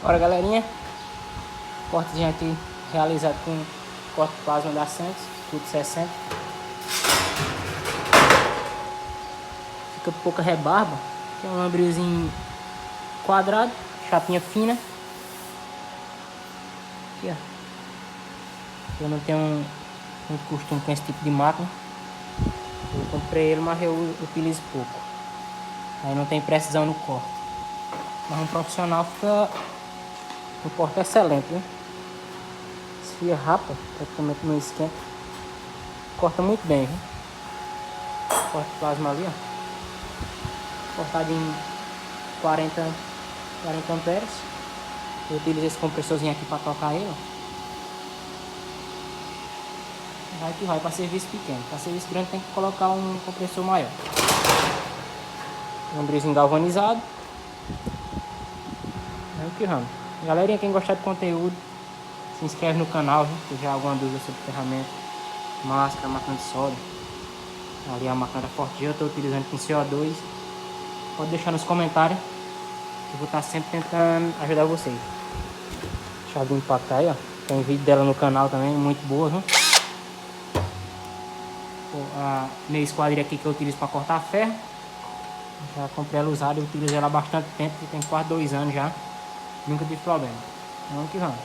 Bora, galerinha. Cortezinho aqui realizado com corte plasma da Santos, tudo 60. Fica pouca rebarba. Tem um lambriozinho quadrado, chapinha fina. Aqui, ó. Eu não tenho muito costume com esse tipo de máquina. Eu comprei ele, mas eu utilizo pouco. Aí não tem precisão no corte. Mas um profissional fica um corte excelente, viu? Esfria rápido, praticamente não esquenta. Corta muito bem, viu? Corte plasma ali, ó. Cortado em 40 amperes. Eu utilizo esse compressorzinho aqui para tocar ele, ó. Vai que vai para serviço pequeno. Para serviço grande tem que colocar um compressor maior. Lambrizinho galvanizado. É o que vamos. Galerinha, quem gostar do conteúdo, se inscreve no canal, viu? Se tiver alguma dúvida sobre ferramenta, máscara, máquina de solda. Ali a máquina da Corte, eu estou utilizando com CO2. Pode deixar nos comentários. Eu vou estar sempre tentando ajudar vocês. Chave de impacto aí, ó. Tem vídeo dela no canal também, muito boa, viu? A meia esquadrilha aqui que eu utilizo para cortar ferro. Já comprei ela usada, eu utilizo ela há bastante tempo, tem quase 2 anos já. Nunca tive problema. Vamos que vamos.